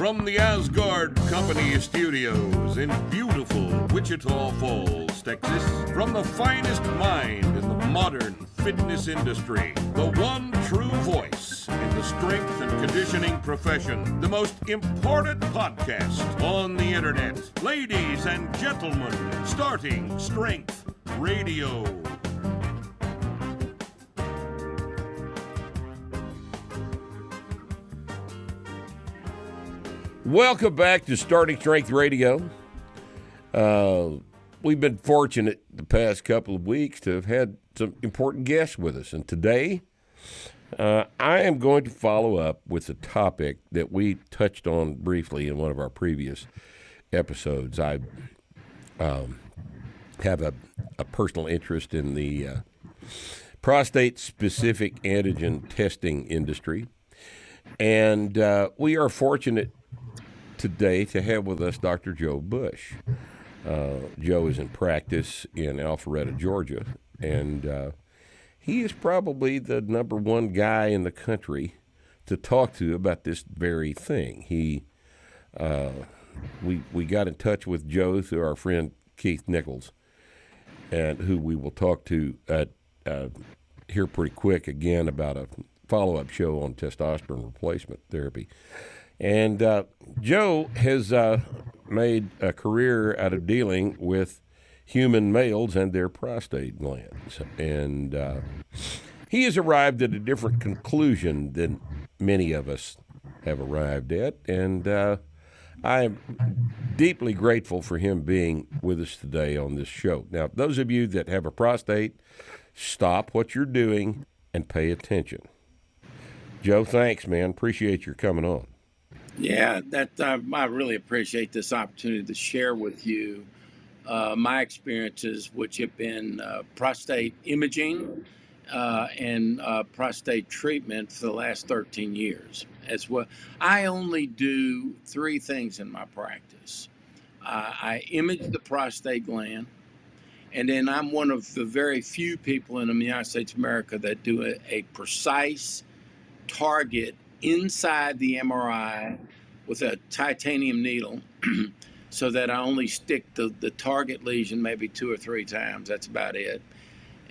From the Asgard Company Studios in beautiful Wichita Falls, Texas, from the finest mind in the modern fitness industry, the one true voice in the strength and conditioning profession, the most important podcast on the internet. Ladies and gentlemen, starting Strength Radio. Welcome back to Starting Strength Radio. We've been fortunate the past couple of weeks to have had some important guests with us. And today, I am going to follow up with a topic that we touched on briefly in one of our previous episodes. I have a personal interest in the prostate-specific antigen testing industry. And we are fortunate today to have with us Dr. Joe Busch. Joe is in practice in Alpharetta, Georgia, and he is probably the number one guy in the country to talk to about this very thing. We got in touch with Joe through our friend Keith Nichols, and who we will talk to here pretty quick again about a follow-up show on testosterone replacement therapy. And Joe has made a career out of dealing with human males and their prostate glands. And he has arrived at a different conclusion than many of us have arrived at. And I am deeply grateful for him being with us today on this show. Now, those of you that have a prostate, stop what you're doing and pay attention. Joe, thanks, man. Appreciate your coming on. Yeah, I really appreciate this opportunity to share with you my experiences, which have been prostate imaging and prostate treatment for the last 13 years as well. I only do three things in my practice. I image the prostate gland, and then I'm one of the very few people in the United States of America that do a precise target inside the MRI with a titanium needle so that I only stick the target lesion maybe 2 or 3 times. That's about it.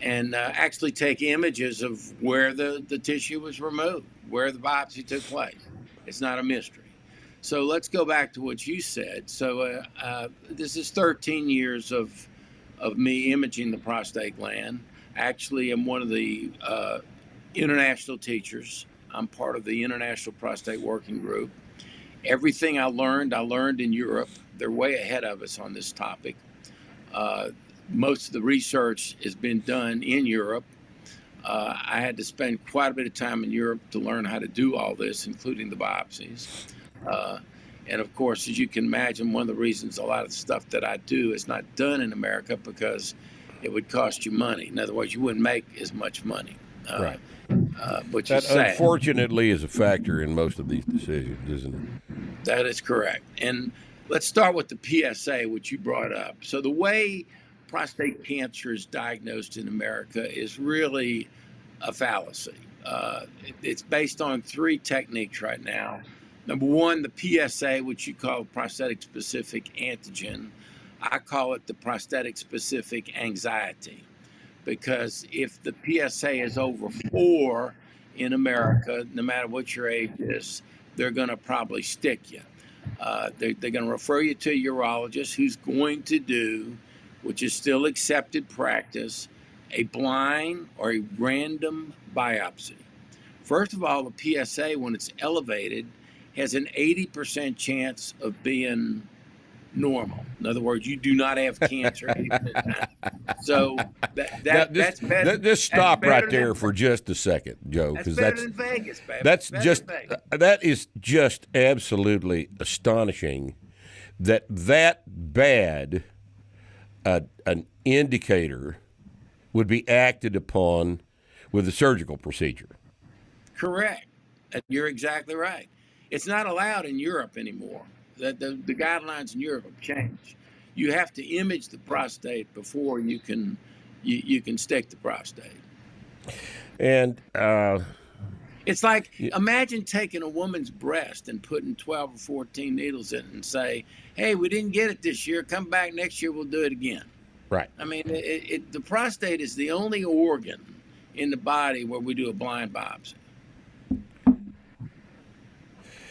And actually take images of where the tissue was removed, where the biopsy took place. It's not a mystery. So let's go back to what you said. So this is 13 years of me imaging the prostate gland. Actually, I'm one of the international teachers. I'm part of the International Prostate Working Group. Everything I learned in Europe. They're way ahead of us on this topic. Most of the research has been done in Europe. I had to spend quite a bit of time in Europe to learn how to do all this, including the biopsies. And of course, as you can imagine, one of the reasons a lot of the stuff that I do is not done in America because it would cost you money. In other words, you wouldn't make as much money. Right. Which that is sad. Unfortunately is a factor in most of these decisions, isn't it? That is correct. And let's start with the PSA, which you brought up. So the way prostate cancer is diagnosed in America is really a fallacy. It's based on 3 techniques right now. Number one, the PSA, which you call prostatic specific antigen. I call it the prostatic specific anxiety. Because if the PSA is over 4 in America, no matter what your age is, they're going to probably stick you. They're going to refer you to a urologist who's going to do, which is still accepted practice, a blind or a random biopsy. First of all, the PSA, when it's elevated, has an 80% chance of being normal. In other words, you do not have cancer. So that's better. Just stop right there for just a second, Joe, because that's better than Vegas, baby. That is just absolutely astonishing that bad an indicator would be acted upon with a surgical procedure. Correct. You're exactly right. It's not allowed in Europe anymore. The guidelines in Europe have changed. You have to image the prostate before you can stick the prostate. And It's like, Yeah, imagine taking a woman's breast and putting 12 or 14 needles in it and say, hey, we didn't get it this year. Come back next year, we'll do it again. right. I mean, the prostate is the only organ in the body where we do a blind biopsy.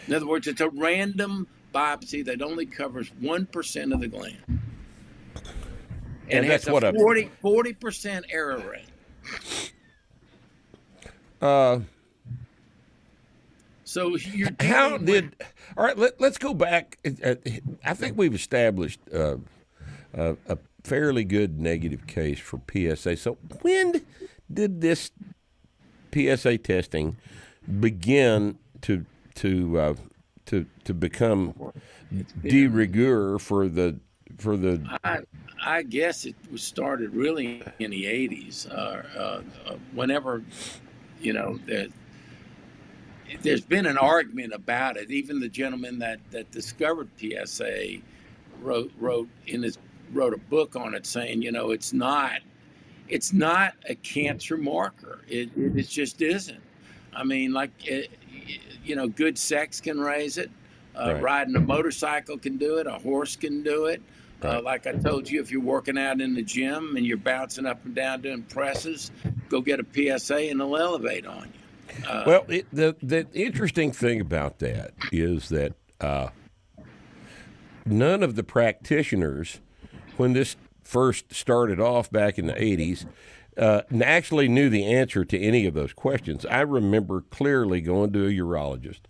In other words, it's a random biopsy that only covers 1% of the gland. And And has that's a what 40% error rate. uh, So you're how dealing did, with, all right, let's go back. I think we've established a fairly good negative case for PSA. So when did this PSA testing begin to become de rigueur for the I guess it was started really in the 80s. Whenever, you know, there's been an argument about it. Even the gentleman that discovered PSA wrote a book on it, saying, you know, it's not a cancer marker. It just isn't. I mean, like, you know, good sex can raise it. Right. Riding a motorcycle can do it. A horse can do it. Right. Like I told you, if you're working out in the gym and you're bouncing up and down doing presses, go get a PSA and they'll elevate on you. Well, the interesting thing about that is that none of the practitioners, when this first started off back in the 80s, actually knew the answer to any of those questions. I remember clearly going to a urologist,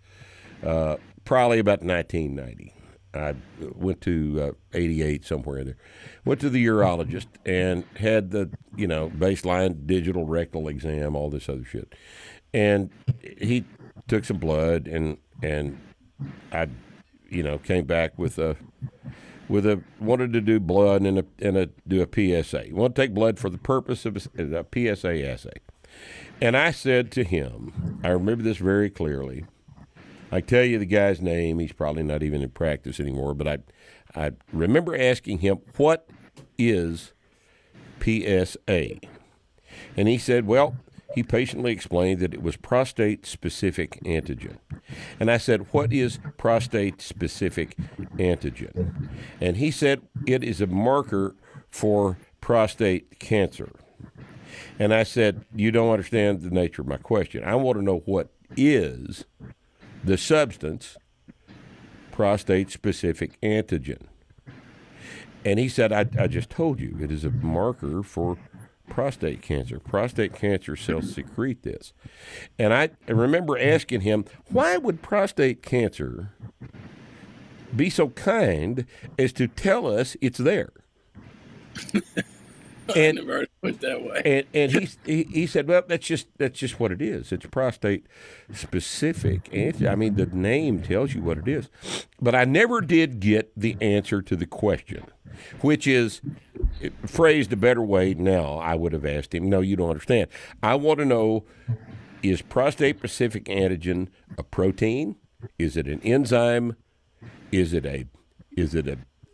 probably about 1990. I went to 88, somewhere in there. Went to the urologist and had the, you know, baseline digital rectal exam, all this other shit. And he took some blood, and I, you know, came back with a wanted to do blood and do a PSA. He wanted to take blood for the purpose of a PSA assay. And I said to him, I remember this very clearly. I tell you the guy's name. He's probably not even in practice anymore. But I remember asking him, what is PSA? And he said, well, he patiently explained that it was prostate-specific antigen. And I said, what is prostate-specific antigen? And he said, it is a marker for prostate cancer. And I said, you don't understand the nature of my question. I want to know what is the substance prostate-specific antigen. And he said, I just told you, it is a marker for prostate cancer. Prostate cancer cells secrete this. And I remember asking him, why would prostate cancer be so kind as to tell us it's there? And I never heard it that way. And he said, well, that's just what it is. It's prostate specific. I mean, the name tells you what it is. But I never did get the answer to the question, which is phrased a better way now. I would have asked him, no, you don't understand. I want to know, is prostate specific antigen a protein? Is it an enzyme? Is it a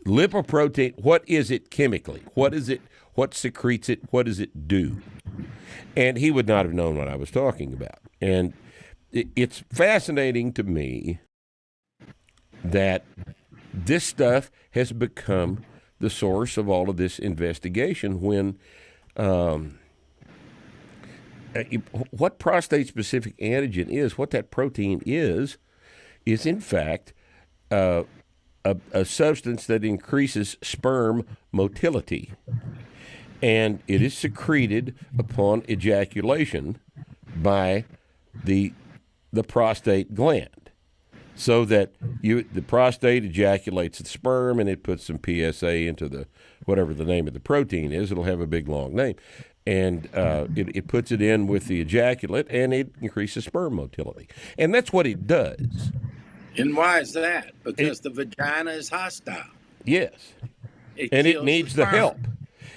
lipoprotein? What is it chemically? What is it? What secretes it? What does it do? And he would not have known what I was talking about. And it's fascinating to me that this stuff has become the source of all of this investigation when what prostate-specific antigen is, what that protein is in fact a substance that increases sperm motility. And it is secreted upon ejaculation by the prostate gland, so that the prostate ejaculates the sperm and it puts some PSA into the whatever the name of the protein is. It'll have a big long name, and it puts it in with the ejaculate, and it increases sperm motility, and that's what it does. And why is that? Because the vagina is hostile. Yes, and it needs the help.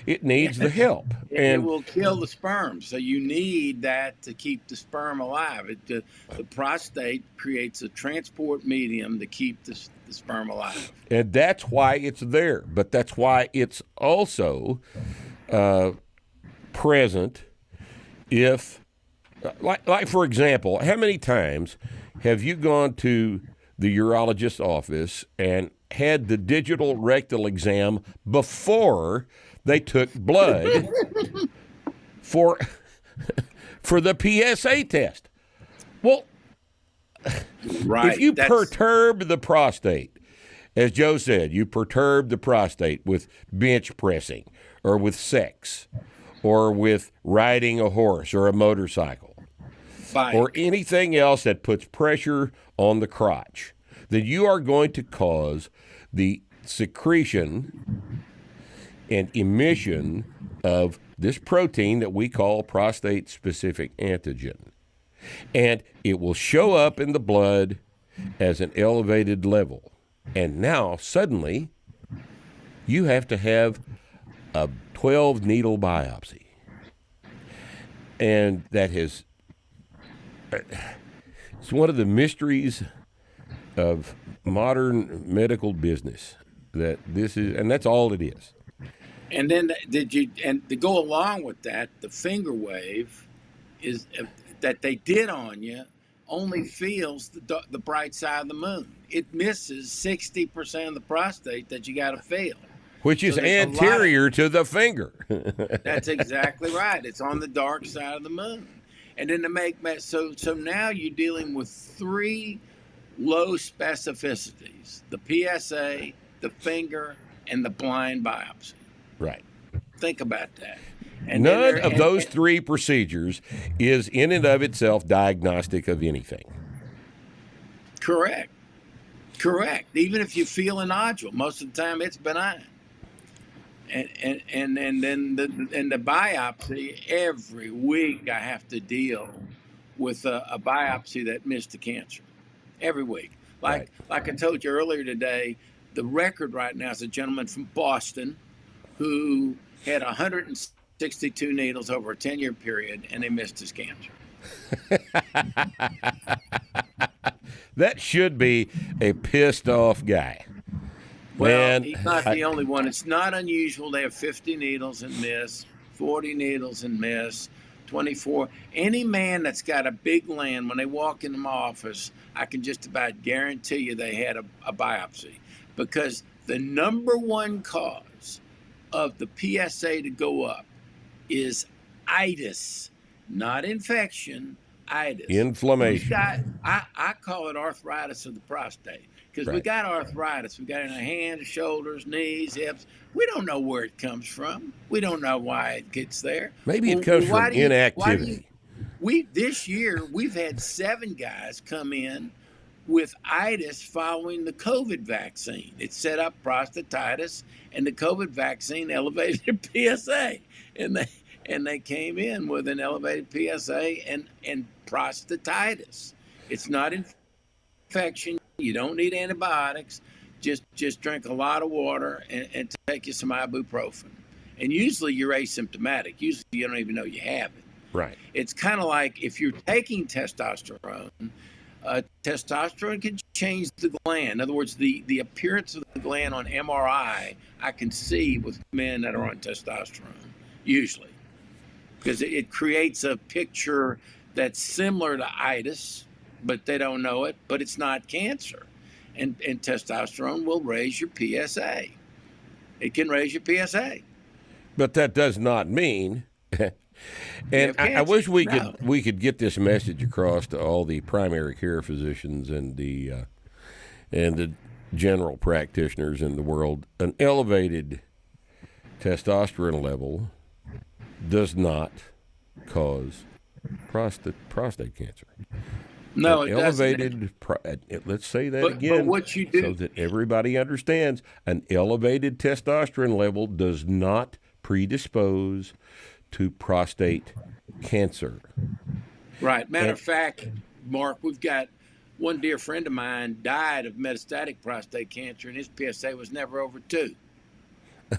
It needs the help. And it will kill the sperm. So you need that to keep the sperm alive. The prostate creates a transport medium to keep the sperm alive. And that's why it's there. But that's why it's also present if Like for example, how many times have you gone to the urologist's office and had the digital rectal exam before they took blood for the PSA test? Well, Right. if you perturb the prostate, as Joe said, you perturb the prostate with bench pressing or with sex or with riding a horse or a motorcycle or anything else that puts pressure on the crotch, then you are going to cause the secretion and emission of this protein that we call prostate-specific antigen. And it will show up in the blood as an elevated level. And now, suddenly, you have to have a 12-needle biopsy. And that is, it's one of the mysteries of modern medical business, that this is, and that's all it is. And then and to go along with that, the finger wave is that they did on you only feels the bright side of the moon. It misses 60% of the prostate that you got to feel. Which is anterior to the finger. That's exactly right. It's on the dark side of the moon. And then to make so now you're dealing with 3 low specificities: the PSA, the finger, and the blind biopsy. Right. Think about that. And none of those 3 procedures is in and of itself diagnostic of anything. Correct. Even if you feel a nodule, most of the time it's benign. And then the biopsy, every week I have to deal with a biopsy that missed the cancer. Every week. Like I told you earlier today, the record right now is a gentleman from Boston who had 162 needles over a 10-year period, and they missed his cancer. That should be a pissed off guy. Well, he's not the only one. It's not unusual. They have 50 needles and miss, 40 needles and miss, 24. Any man that's got a big land, when they walk into my office, I can just about guarantee you they had a biopsy, because the number one cause of the PSA to go up is itis, not infection, itis. Inflammation. I call it arthritis of the prostate, because we got arthritis. We got it in our hands, shoulders, knees, hips. We don't know where it comes from. We don't know why it gets there. Maybe it comes from inactivity. This year, we've had 7 guys come in with itis following the COVID vaccine. It set up prostatitis, and the COVID vaccine elevated PSA. And they came in with an elevated PSA and prostatitis. It's not infection. You don't need antibiotics. Just drink a lot of water and take you some ibuprofen. And usually you're asymptomatic. Usually you don't even know you have it. Right. It's kind of like if you're taking testosterone, testosterone can change the gland. In other words, the appearance of the gland on MRI, I can see with men that are on testosterone, usually. Because it creates a picture that's similar to itis, but they don't know it, but it's not cancer. And testosterone will raise your PSA. It can raise your PSA. But that does not mean, and I wish we could get this message across to all the primary care physicians and the general practitioners in the world. An elevated testosterone level does not cause prostate cancer. No, it elevated. Let's say that again, but what you do, so that everybody understands: an elevated testosterone level does not predispose to prostate cancer. Right. Matter of fact, Mark, we've got one dear friend of mine died of metastatic prostate cancer, and his PSA was never over 2.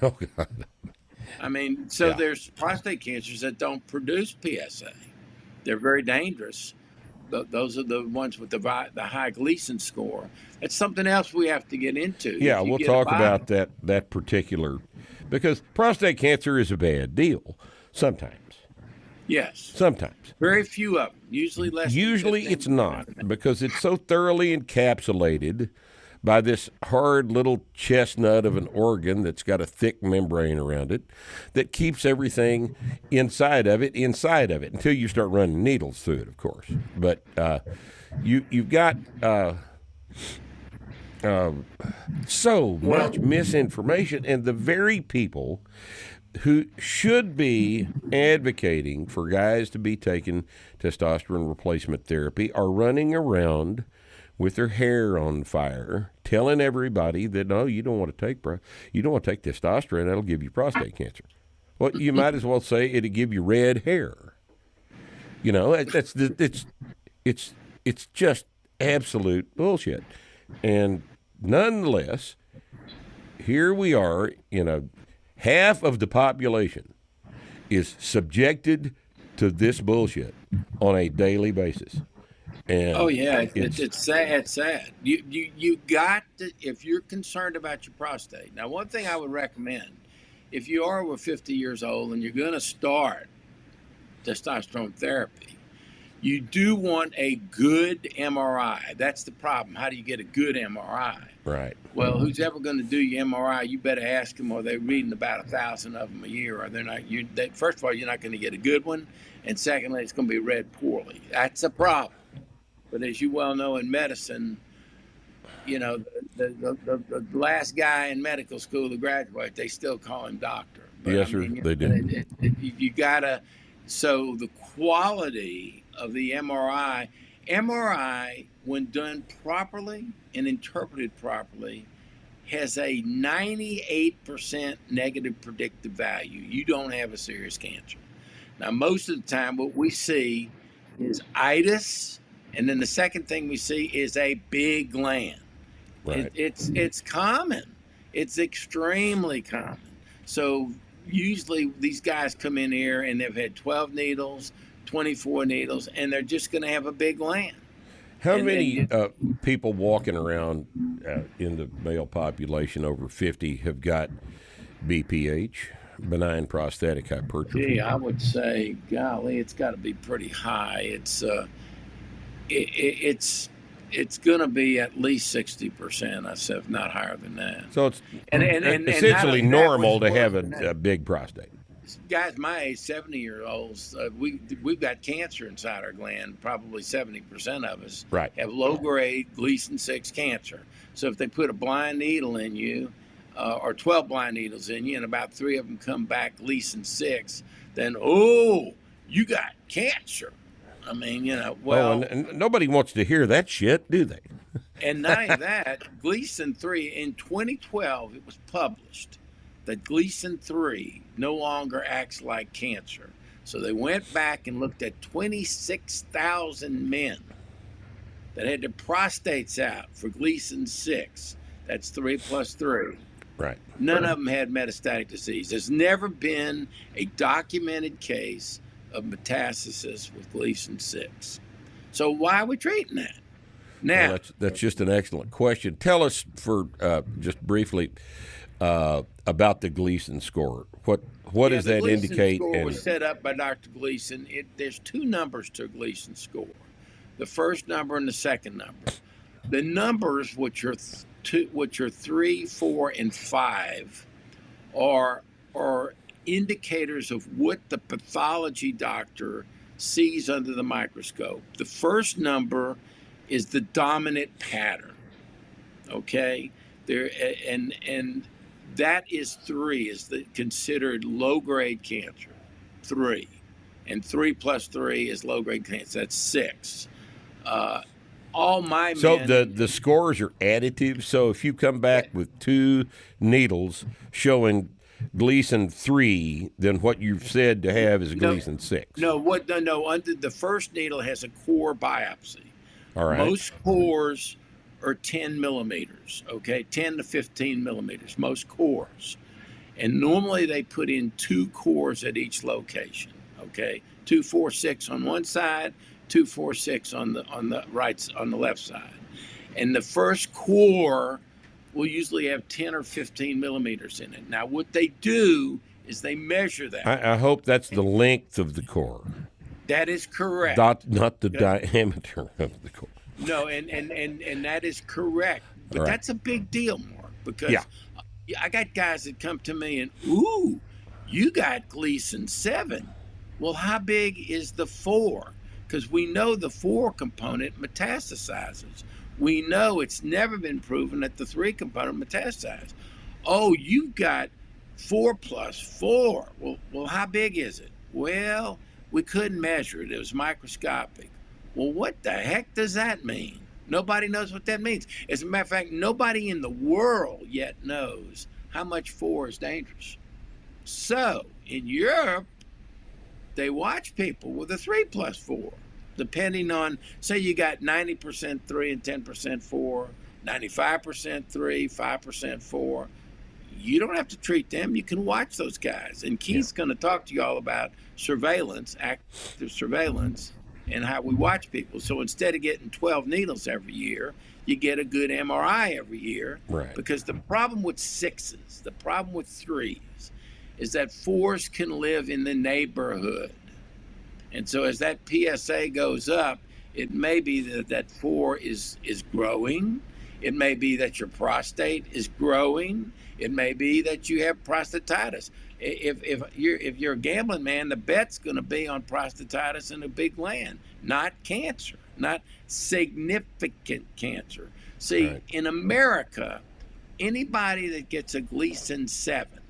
Oh God. I mean, so there's prostate cancers that don't produce PSA. They're very dangerous. Those are the ones with the high Gleason score. It's something else we have to get into. Yeah, we'll talk about that particular, because prostate cancer is a bad deal sometimes. Yes. Sometimes. Very few of them. Usually less. Usually it's not, because it's so thoroughly encapsulated by this hard little chestnut of an organ that's got a thick membrane around it that keeps everything inside of it until you start running needles through it, of course. But you've got so much misinformation, and the very people who should be advocating for guys to be taking testosterone replacement therapy are running around with their hair on fire, telling everybody that no, you don't want to take testosterone. That'll give you prostate cancer. Well, you might as well say it'll give you red hair. You know, it's just absolute bullshit. And nonetheless, here we are. Half of the population is subjected to this bullshit on a daily basis. And oh yeah, it's sad. It's sad. You got to, if you're concerned about your prostate. Now, one thing I would recommend, if you are over 50 years old and you're going to start testosterone therapy, you do want a good MRI. That's the problem. How do you get a good MRI? Right. Well, who's ever going to do your MRI? You better ask them. Are they reading about 1,000 of them a year? Or they're not? First of all, you're not going to get a good one, and secondly, it's going to be read poorly. That's a problem. But as you well know, in medicine, the last guy in medical school to graduate, they still call him doctor. But, yes, sir, they do. You gotta. So the quality of the MRI, when done properly and interpreted properly, has a 98% negative predictive value. You don't have a serious cancer. Now, most of the time, what we see is itis, and then the second thing we see is a big gland. Right. It's common. It's extremely common. So usually these guys come in here and they've had 12 needles, 24 needles, and they're just going to have a big gland. How many people walking around in the male population over 50 have got BPH, benign prostatic hypertrophy? Gee, I would say, golly, it's got to be pretty high. It's going to be at least 60%. I said, if not higher than that. So it's and essentially normal to have a big prostate. Guys my age, 70-year-olds, we've got cancer inside our gland. Probably 70% of us have low-grade Gleason 6 cancer. So if they put a blind needle in you, or 12 blind needles in you, and about 3 of them come back Gleason 6, then, you got cancer. I mean, well... and nobody wants to hear that shit, do they? And not only that, Gleason 3, in 2012, it was published that Gleason 3 no longer acts like cancer. So they went back and looked at 26,000 men that had their prostates out for Gleason 6. That's 3 plus 3. Right. None of them had metastatic disease. There's never been a documented case of metastasis with Gleason 6. So why are we treating that? Now, well, that's just an excellent question. Tell us, for just briefly, about the Gleason score. What does that indicate? The Gleason score was set up by Dr. Gleason. There's 2 numbers to a Gleason score: the first number and the second number. The numbers, which are 3, 4, and 5, are indicators of what the pathology doctor sees under the microscope. The first number is the dominant pattern. Okay, there and that is 3, is considered low-grade cancer. 3, and 3 plus 3 is low-grade cancer. That's 6. All my men. So the scores are additive. So if you come back with 2 needles showing Gleason 3, then what you've said to have is Gleason 6. No. Under the first needle has a core biopsy. All right. Most cores are 10 millimeters, okay? 10 to 15 millimeters, most cores. And normally they put in 2 cores at each location, okay? 2, 4, 6 on one side, 2, 4, 6 on the left side. And the first core will usually have 10 or 15 millimeters in it. Now, what they do is they measure that. I hope that's the length of the core, That is correct. not the diameter of the core. No, and that is correct. But Right. that's a big deal, Mark, because Yeah. I got guys that come to me and, ooh, you got Gleason 7. Well, how big is the 4? Because we know the 4 component metastasizes. We know it's never been proven that the 3 component metastasizes. Oh, you got 4 plus 4. Well, how big is it? Well, we couldn't measure it. It was microscopic. Well, what the heck does that mean? Nobody knows what that means. As a matter of fact, nobody in the world yet knows how much 4 is dangerous. So in Europe, they watch people with a 3 plus 4, depending on, say you got 90% 3 and 10% 4, 95% 3, 5% 4. You don't have to treat them. You can watch those guys. And Keith's going to talk to you all about surveillance, active surveillance, and how we watch people. So instead of getting 12 needles every year, you get a good MRI every year. Right. Because the problem with 6s, the problem with 3s, is that 4s can live in the neighborhood. And so as that PSA goes up, it may be that 4 is growing. It may be that your prostate is growing. It may be that you have prostatitis. If you're a gambling man, the bet's going to be on prostatitis and a big gland, not cancer, not significant cancer. See, Right. in America, anybody that gets a Gleason 7,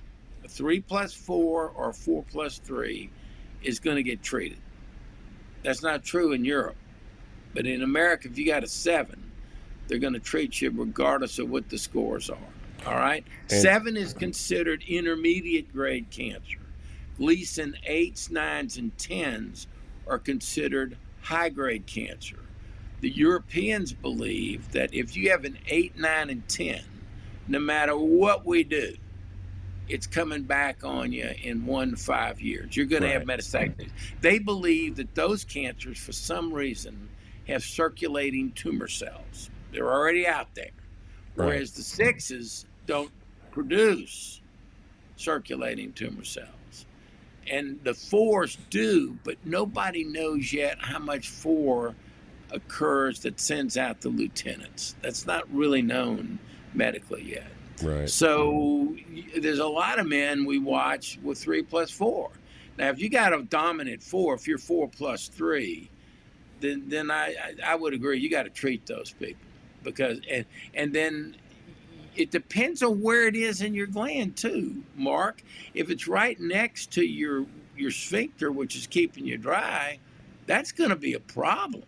a 3 plus 4 or 4 plus 3, is going to get treated. That's not true in Europe. But in America, if you got a 7, they're going to treat you regardless of what the scores are. All right? And 7 is considered intermediate grade cancer. Gleason 8s, 9s, and 10s are considered high grade cancer. The Europeans believe that if you have an 8, 9, and 10, no matter what we do, it's coming back on you in 1 to 5 years. You're going to have metastasis. They believe that those cancers, for some reason, have circulating tumor cells. They're already out there. Whereas the 6s don't produce circulating tumor cells. And the 4s do, but nobody knows yet how much 4 occurs that sends out the lieutenants. That's not really known medically yet. Right. So there's a lot of men we watch with 3 plus 4. Now, if you got a dominant 4, if you're 4 plus 3, then I would agree you got to treat those people, because and then it depends on where it is in your gland too, Mark. If it's right next to your sphincter, which is keeping you dry, that's going to be a problem.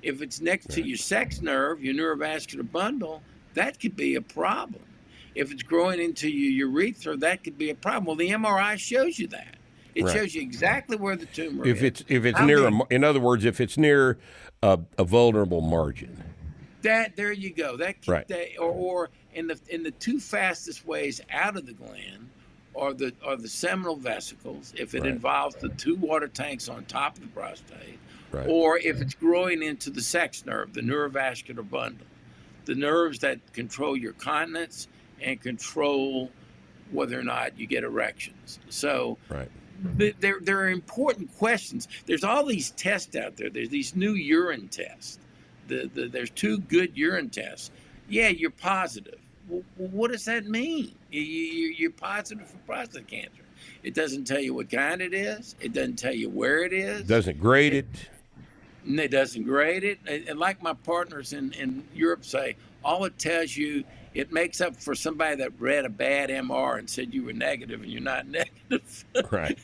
If it's next to your sex nerve, your neurovascular bundle, that could be a problem. If it's growing into your urethra, that could be a problem. Well, the MRI shows you that. It shows you exactly where the tumor is. If it's near, in other words, if it's near a vulnerable margin. There you go. Right. Or in the 2 fastest ways out of the gland are the seminal vesicles, if it involves the 2 water tanks on top of the prostate, or if it's growing into the sex nerve, the neurovascular bundle, the nerves that control your continence and control whether or not you get erections. So there are important questions. There's all these tests out there. There's these new urine tests. There's 2 good urine tests. Yeah, you're positive. Well, what does that mean? You're positive for prostate cancer. It doesn't tell you what kind it is. It doesn't tell you where it is. Doesn't grade it. It doesn't grade it. And like my partners in Europe say, all it tells you, it makes up for somebody that read a bad MR and said you were negative and you're not negative. Right.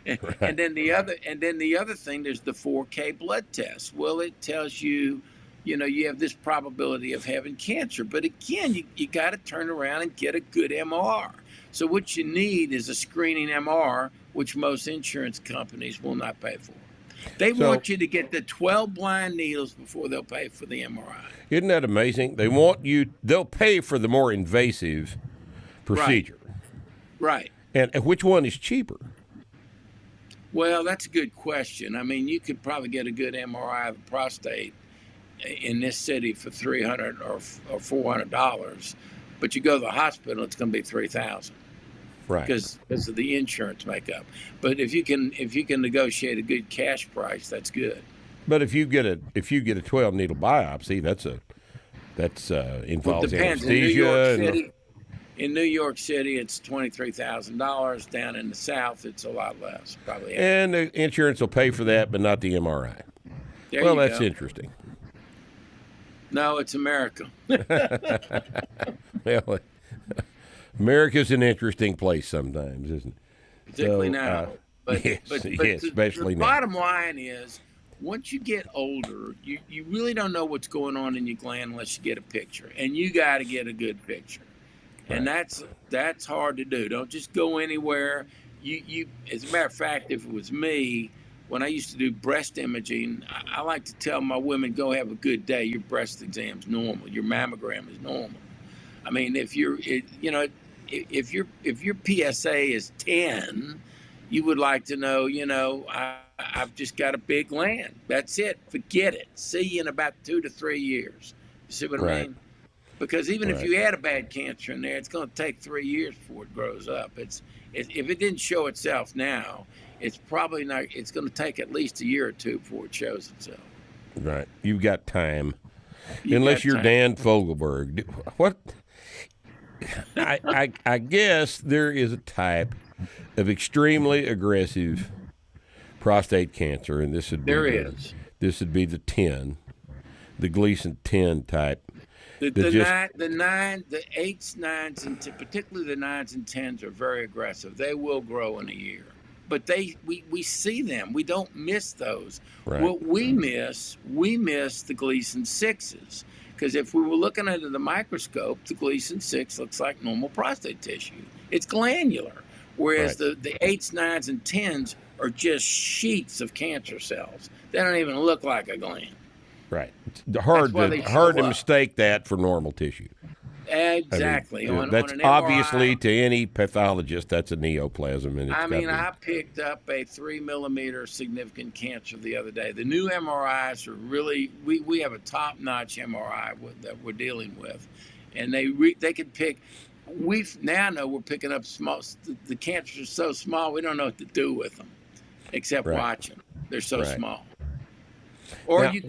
And then the other thing, there's the 4K blood test. Well, it tells you, you have this probability of having cancer. But again, you got to turn around and get a good MR. So what you need is a screening MR, which most insurance companies will not pay for. They want you to get the 12 blind needles before they'll pay for the MRI. Isn't that amazing? They'll pay for the more invasive procedure. Right. And which one is cheaper? Well, that's a good question. I mean, you could probably get a good MRI of the prostate in this city for $300 or $400, but you go to the hospital, it's going to be $3,000. Right. because of the insurance makeup. But if you can negotiate a good cash price, that's good. But if you get a 12 needle biopsy, that's Well, it involves depends. In New York anesthesia. City, it's $23,000. Down in the South, it's a lot less, probably. And the insurance will pay for that, but not the MRI. There Well, you that's go. interesting. No, it's America. Well, America's an interesting place sometimes, isn't it? Particularly So, now. Yes, especially the now. bottom line is, once you get older, you really don't know what's going on in your gland unless you get a picture, and you got to get a good picture, and that's hard to do. Don't just go anywhere. You as a matter of fact, if it was me, when I used to do breast imaging, I like to tell my women, go have a good day. Your breast exam's normal. Your mammogram is normal. I mean, if your PSA is 10, you would like to know, I've just got a big gland. That's it. Forget it. See you in about 2 to 3 years. You see what I mean? Because even if you had a bad cancer in there, it's going to take 3 years before it grows up. If it didn't show itself now, it's probably not. It's going to take at least a year or two before it shows itself. Right. You've got time. Unless you're Dan Fogelberg. What? I guess there is a type of extremely aggressive prostate cancer, and this would be this would be the 10, the Gleason 10 type. The 8s, 9s, and particularly the 9s and 10s are very aggressive. They will grow in a year, but we see them. We don't miss those. Right. What we miss the Gleason 6s. Because if we were looking under the microscope, the Gleason 6 looks like normal prostate tissue. It's glandular, whereas the 8s, 9s, and 10s are just sheets of cancer cells. They don't even look like a gland. Right. It's hard to mistake that for normal tissue. Exactly. I mean, that's on obviously, to any pathologist, that's a neoplasm. And I picked up a 3 millimeter significant cancer the other day. The new MRIs are really, we have a top-notch MRI that we're dealing with, and they can pick. We now know we're picking up small. The cancers are so small we don't know what to do with them, except watch them. They're so small. Or now, you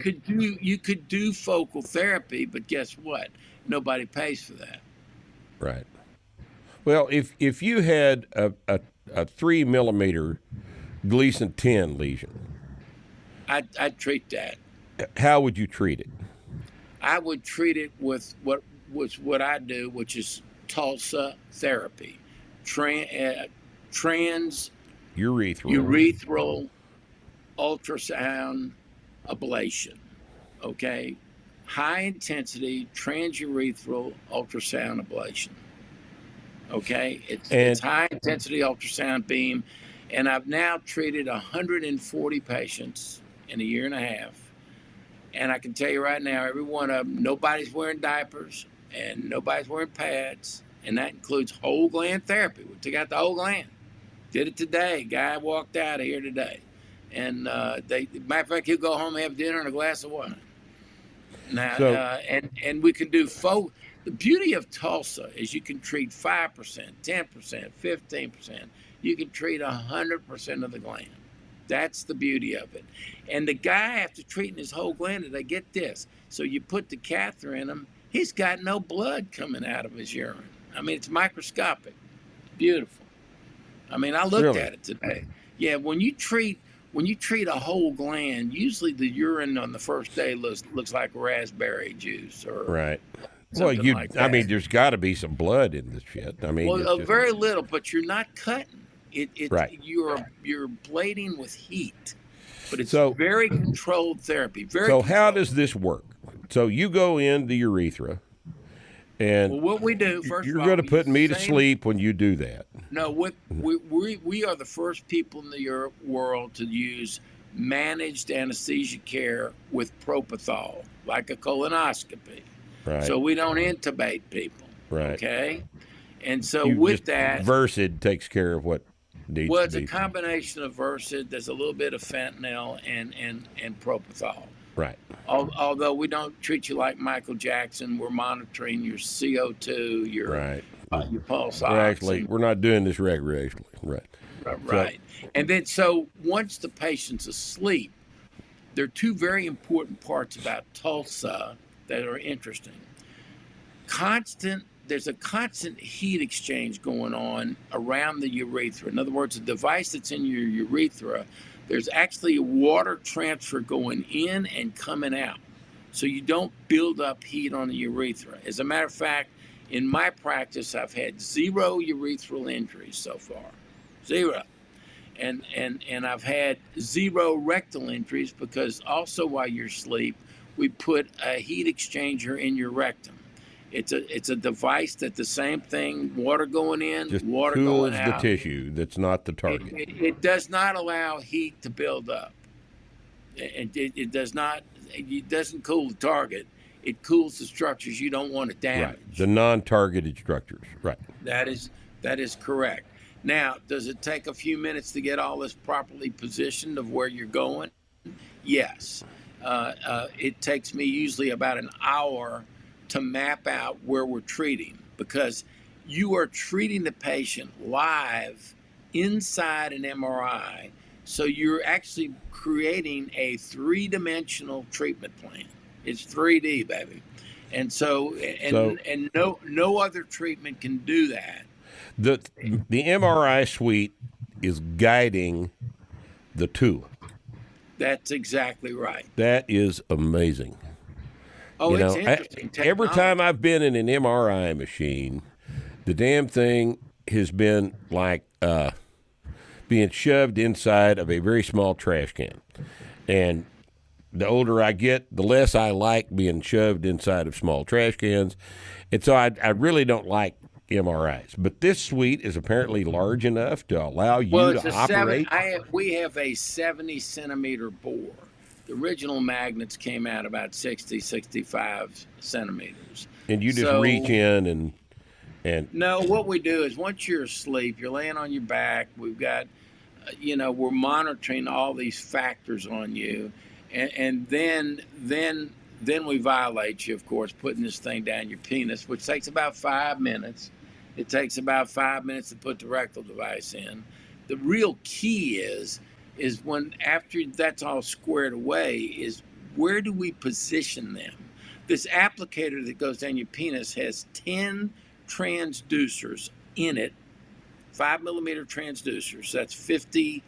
could do focal therapy, but guess what? Nobody pays for that. Right. Well, if you had a 3 millimeter Gleason 10 lesion, I'd treat that. How would you treat it? I would treat it with what I do, which is Tulsa therapy, urethral ultrasound ablation. Okay. High intensity transurethral ultrasound ablation. Okay, it's high intensity ultrasound beam, and I've now treated 140 patients in a year and a half, and I can tell you right now, every one of them, nobody's wearing diapers and nobody's wearing pads, and that includes whole gland therapy. We took out the whole gland. Did it today. Guy walked out of here today, and matter of fact, he'll go home and have dinner and a glass of wine. Now, and we can do the beauty of Tulsa is you can treat 5%, 10%, 15%. You can treat 100% of the gland. That's the beauty of it. And the guy, after treating his whole gland, they get this. So you put the catheter in him, he's got no blood coming out of his urine. I mean, it's microscopic. Beautiful. I mean, I looked at it today. Yeah, when you treat a whole gland, usually the urine on the first day looks like raspberry juice or something like that. I mean, there's got to be some blood in this shit. I mean, very little, but you're not cutting. You're blading with heat, but it's very controlled therapy. How does this work? So you go in the urethra, and what we do first, you're going to put me to sleep when you do that. No, we are the first people in the world to use managed anesthesia care with propofol, like a colonoscopy. Right. So we don't intubate people. Right. Okay. And so that, Versed takes care of what needs to be. Well, it's a combination of Versed. There's a little bit of fentanyl and propofol. Right. Although we don't treat you like Michael Jackson, we're monitoring your CO2, your pulse We're ox. actually, we're not doing this recreationally. Right. Right. And then, so once the patient's asleep, there are two very important parts about TULSA that are interesting. There's a constant heat exchange going on around the urethra. In other words, the device that's in your urethra, there's actually a water transfer going in and coming out. So you don't build up heat on the urethra. As a matter of fact, in my practice, I've had 0 urethral injuries so far. 0. And I've had 0 rectal injuries because also while you're asleep, we put a heat exchanger in your rectum. It's a device that the same thing, water going in, Just water cools going the out. tissue. That's not the target. It does not allow heat to build up. It does not. It doesn't cool the target. It cools the structures you don't want to damage. Right. The non-targeted structures. Right. That is correct. Now, does it take a few minutes to get all this properly positioned of where you're going? Yes. It takes me usually about an hour to map out where we're treating, because you are treating the patient live inside an MRI. So you're actually creating a 3-dimensional treatment plan. It's 3D, baby. And and no other treatment can do that. The MRI suite is guiding the tool. That's exactly right. That is amazing. Oh, it's interesting. Every time I've been in an MRI machine, the damn thing has been like being shoved inside of a very small trash can. And the older I get, the less I like being shoved inside of small trash cans. And so I really don't like MRIs. But this suite is apparently large enough to allow you to operate. We have a 70-centimeter bore. The original magnets came out about 60, 65 centimeters. And you just reach in and No, what we do is once you're asleep, you're laying on your back. We've got, we're monitoring all these factors on you. And then we violate you, of course, putting this thing down your penis, which takes about 5 minutes. It takes about 5 minutes to put the rectal device in. The real key is when after that's all squared away is where do we position them? This applicator that goes down your penis has 10 transducers in it, 5-millimeter transducers. That's 50.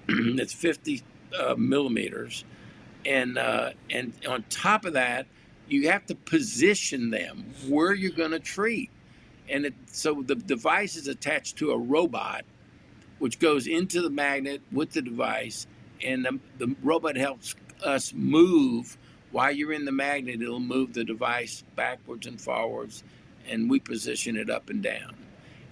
That's 50 millimeters. And on top of that, you have to position them where you're going to treat. And so the device is attached to a robot, which goes into the magnet with the device, and the robot helps us move. While you're in the magnet, it'll move the device backwards and forwards, and we position it up and down.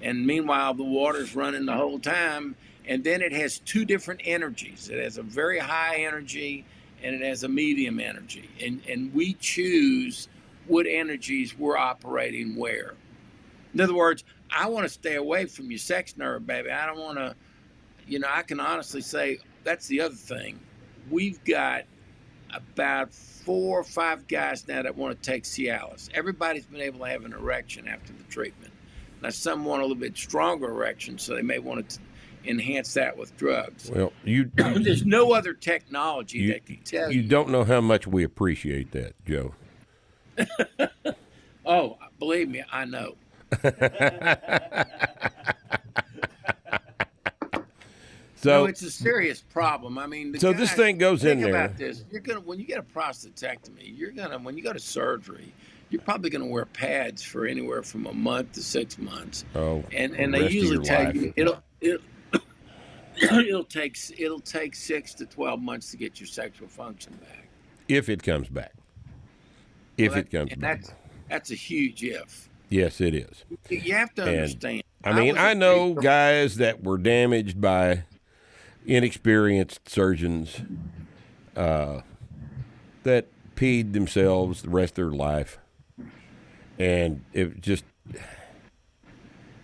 And meanwhile, the water's running the whole time, and then it has 2 different energies. It has a very high energy, and it has a medium energy. And we choose what energies we're operating where. In other words, I want to stay away from your sex nerve, baby. I don't want to, I can honestly say that's the other thing. We've got about 4 or 5 guys now that want to take Cialis. Everybody's been able to have an erection after the treatment. Now, some want a little bit stronger erection, so they may want to enhance that with drugs. Well, there's no other technology that can tell you. You don't know how much we appreciate that, Joe. Oh, believe me, I know. So it's a serious problem. I mean, so this thing goes in there. Think about this. When you get a prostatectomy, when you go to surgery, you're probably gonna wear pads for anywhere from a month to 6 months. Oh, and they usually tell you it'll take 6 to 12 months to get your sexual function back. If it comes back. It comes back. That's a huge if. Yes, it is. You have to understand. I know guys that were damaged by inexperienced surgeons that peed themselves the rest of their life, and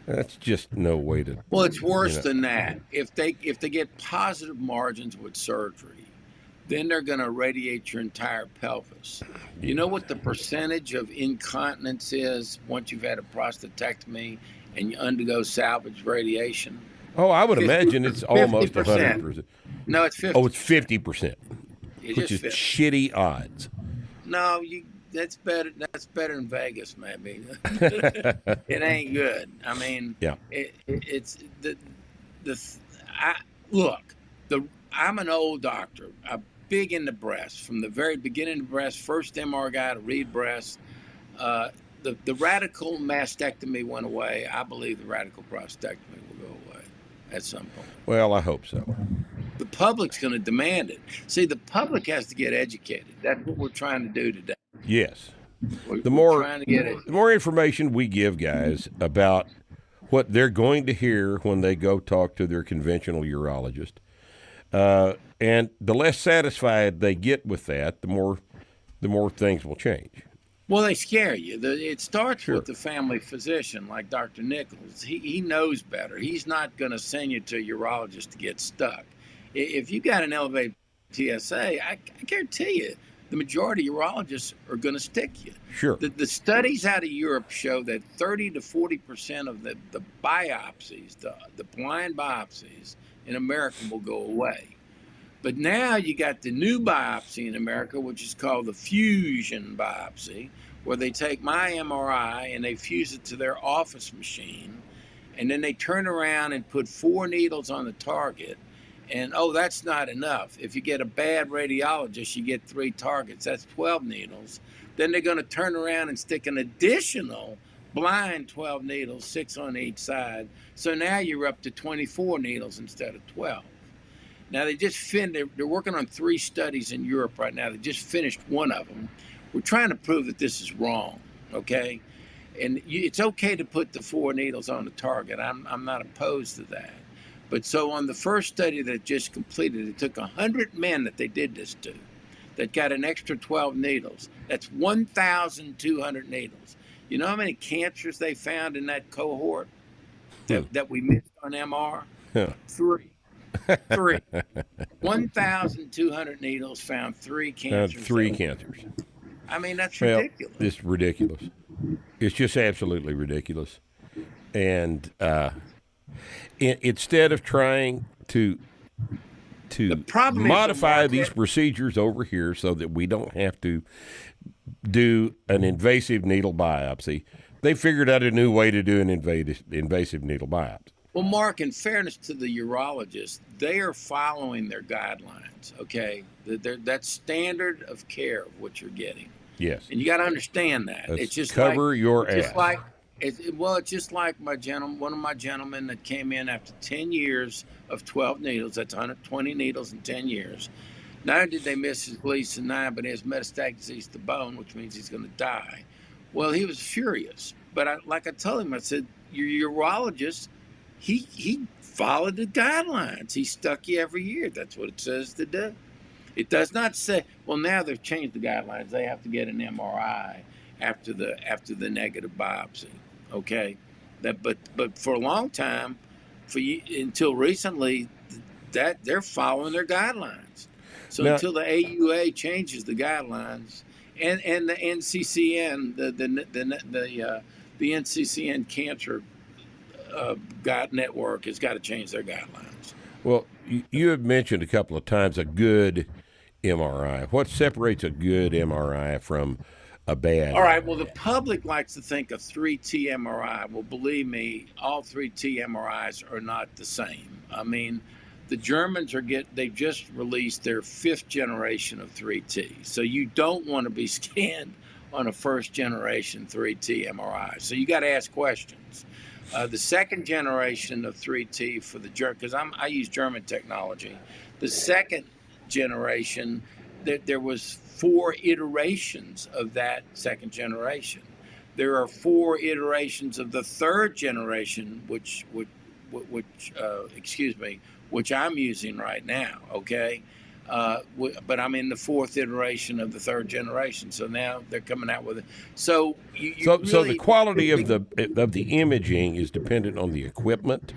that's just no way to. Well, it's worse than that. If they get positive margins with surgery, Then they're going to irradiate your entire pelvis. You know what the percentage of incontinence is once you've had a prostatectomy and you undergo salvage radiation? Oh, I would 50, imagine it's almost 100%. No, it's 50%. Oh, it's 50%, It's which is just 50. shitty odds. No, that's better. That's better than Vegas, maybe. It ain't good. I mean, Yeah. It's look. I'm an old doctor. I'm big into breast from the very beginning of breast. First MR guy to read breast. The radical mastectomy went away. I believe the radical prostatectomy will go away at some point. Well, I hope so. The public's going to demand it. See, the public has to get educated. That's what we're trying to do today. Yes. We're The more trying to get it. the more information we give guys about what they're going to hear when they go talk to their conventional urologist, and the less satisfied they get with that, the more things will change. Well, they scare you. It starts Sure. with the family physician, like Dr. Nichols. He knows better. He's not going to send you to a urologist to get stuck. If you got an elevated PSA, I guarantee you, the majority of urologists are going to stick you. Sure. The studies out of Europe show that 30 to 40% of the biopsies, the blind biopsies in America will go away. But now you got the new biopsy in America, which is called the fusion biopsy, where they take my MRI and they fuse it to their office machine, and then they turn around and put 4 needles on the target. And, oh, that's not enough. If you get a bad radiologist, you get 3 targets. That's 12 needles. Then they're going to turn around and stick an additional blind 12 needles, 6 on each side. So now you're up to 24 needles instead of 12. Now, they're working on 3 studies in Europe right now. They just finished one of them. We're trying to prove that this is wrong, okay? And it's okay to put the 4 needles on the target. I'm not opposed to that. But so on the first study that just completed, it took 100 men that they did this to that got an extra 12 needles. That's 1,200 needles. You know how many cancers they found in that cohort that we missed on MR? Yeah. 3. 1,200 needles found 3 cancers. 3 cancers. I mean, that's ridiculous. It's ridiculous. It's just absolutely ridiculous. And instead of trying to modify these procedures over here so that we don't have to do an invasive needle biopsy, they figured out a new way to do an invasive needle biopsy. Well, Mark, in fairness to the urologist, they are following their guidelines, okay? That's standard of care of what you're getting. Yes. And you got to understand that. It's just cover your ass. It's just like one of my gentlemen that came in after 10 years of 12 needles. That's 120 needles in 10 years. Not only did they miss his Gleason 9, but he has metastatic disease to the bone, which means he's going to die. Well, he was furious. But I told him, I said, your urologist, he followed the guidelines. He stuck you every year. That's what it says to do. It does not say, well, now they've changed the guidelines. They have to get an MRI after the negative biopsy. Okay, but for a long time, until recently, that they're following their guidelines. So now, until the AUA changes the guidelines, and the NCCN, the NCCN Cancer Network has got to change their guidelines. Well, you have mentioned a couple of times a good MRI. What separates a good MRI from a bad? All right, well, the public likes to think of 3T MRI. Well, believe me, all 3T MRIs are not the same. I mean, the Germans they've just released their 5th generation of 3T. So you don't want to be scanned on a 1st generation 3T MRI. So you got to ask questions. The 2nd generation of 3T for the German, because I use German technology. The 2nd generation, there was 4 iterations of that 2nd generation. There are 4 iterations of the 3rd generation, which I'm using right now. Okay, but I'm in the 4th iteration of the 3rd generation. So now they're coming out with it. So so the quality of the imaging is dependent on the equipment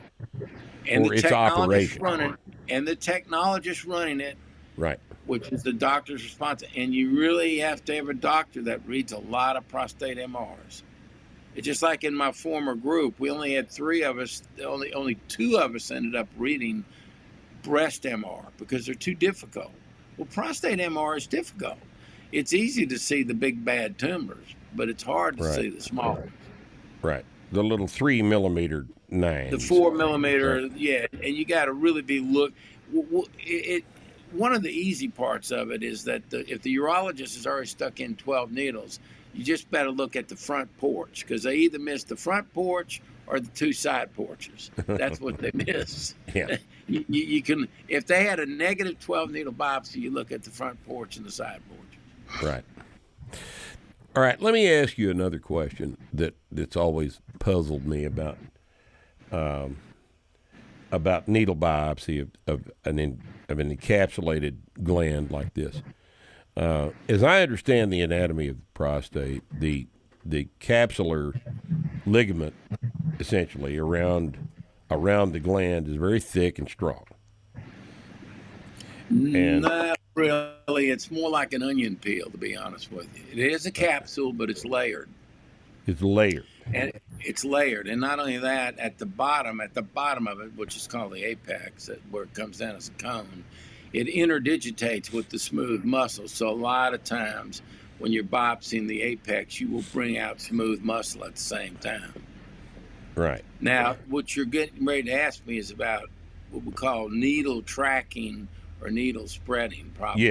and or its operation, and the technologist running it. Right. which is the doctor's response. And you really have to have a doctor that reads a lot of prostate MRs. It's just like in my former group, we only had 3 of us, only 2 of us ended up reading breast MR because they're too difficult. Well, prostate MR is difficult. It's easy to see the big bad tumors, but it's hard to see the small ones. Right. The little 3 millimeter nines. The 4 millimeter, right. Yeah, and you got to really be one of the easy parts of it is that if the urologist has already stuck in 12 needles, you just better look at the front porch because they either miss the front porch or the 2 side porches. That's what they miss. Yeah. You can, if they had a negative 12 needle biopsy, you look at the front porch and the side porch. Right. All right. Let me ask you another question that's always puzzled me about needle biopsy of an encapsulated gland like this. As I understand the anatomy of the prostate, the capsular ligament, essentially around the gland, is very thick and strong. And not really. It's more like an onion peel, to be honest with you. It is a capsule, but it's layered. It's layered. And it's layered, and not only that, at the bottom of it, which is called the apex, where it comes down as a cone, it interdigitates with the smooth muscle. So a lot of times when you're biopsying the apex, you will bring out smooth muscle at the same time. Right. Now, what you're getting ready to ask me is about what we call needle tracking or needle spreading, probably.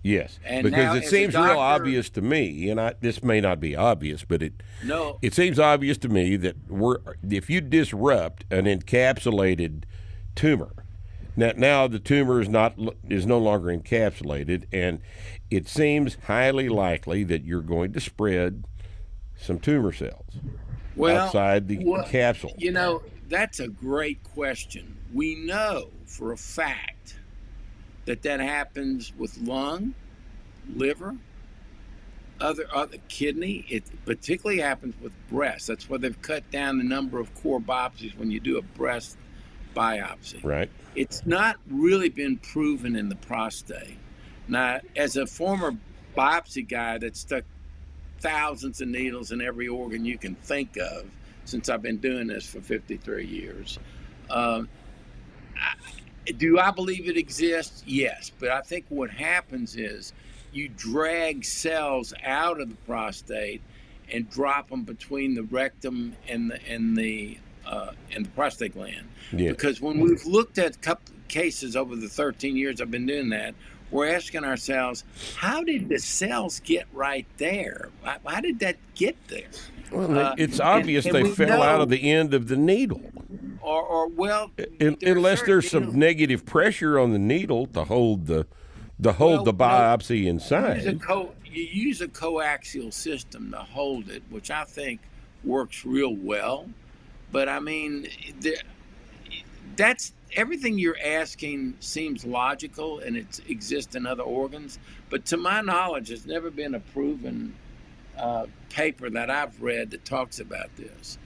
Yes. And because now, it seems doctor, real obvious to me, and this may not be obvious, but it seems obvious to me that if you disrupt an encapsulated tumor, now the tumor is no longer encapsulated, and it seems highly likely that you're going to spread some tumor cells outside the capsule. You know, that's a great question. We know for a fact that happens with lung, liver, other kidney. It particularly happens with breast. That's why they've cut down the number of core biopsies when you do a breast biopsy. Right. It's not really been proven in the prostate. Now, as a former biopsy guy that stuck thousands of needles in every organ you can think of, since I've been doing this for 53 years, do I believe it exists? Yes, but I think what happens is you drag cells out of the prostate and drop them between the rectum and the prostate gland. Yeah. Because when we've looked at a couple of cases over the 13 years I've been doing that, we're asking ourselves, how did the cells get right there? How did that get there? Well, it's obvious they fell out of the end of the needle. Unless there's some negative pressure on the needle to hold the biopsy inside. You use a coaxial system to hold it, which I think works real well. But I mean, that's everything you're asking seems logical, and it exists in other organs. But to my knowledge, there's never been a proven paper that I've read that talks about this.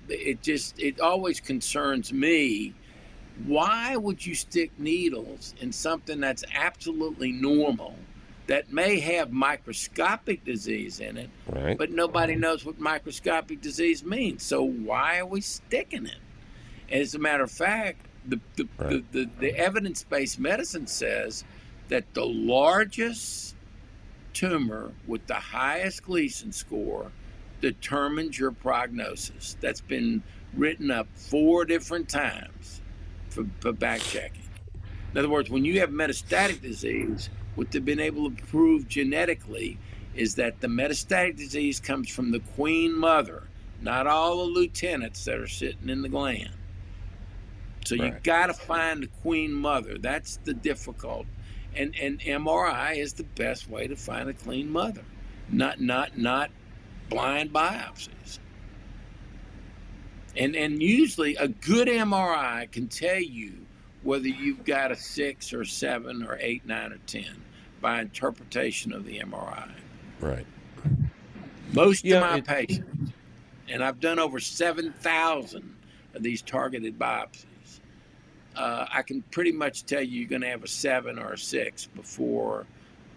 It always concerns me. Why would you stick needles in something that's absolutely normal, that may have microscopic disease in it, right, but nobody knows what microscopic disease means? So why are we sticking it? As a matter of fact, the evidence-based medicine says that the largest tumor with the highest Gleason score determines your prognosis. That's been written up 4 different times for back checking. In other words, when you have metastatic disease, what they've been able to prove genetically is that the metastatic disease comes from the queen mother, not all the lieutenants that are sitting in the gland. So you got to find the queen mother. That's the difficult. And MRI is the best way to find a clean mother, not blind biopsies. And usually a good MRI can tell you whether you've got a 6 or 7 or 8, 9 or 10 by interpretation of the MRI. Right. Most of my patients, and I've done over 7,000 of these targeted biopsies, I can pretty much tell you you're going to have a 7 or a 6 before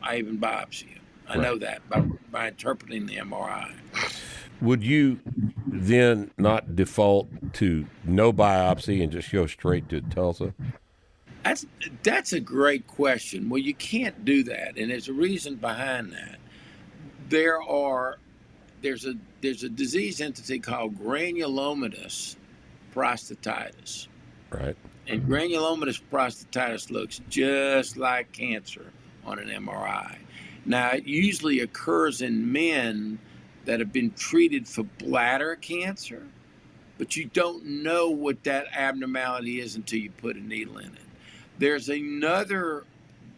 I even biopsy you. I Right. know that by interpreting the MRI. Would you then not default to no biopsy and just go straight to Tulsa? That's a great question. Well, you can't do that, and there's a reason behind that. There's a disease entity called granulomatous prostatitis. Right. And granulomatous prostatitis looks just like cancer on an MRI. Now, it usually occurs in men that have been treated for bladder cancer, but you don't know what that abnormality is until you put a needle in it. There's another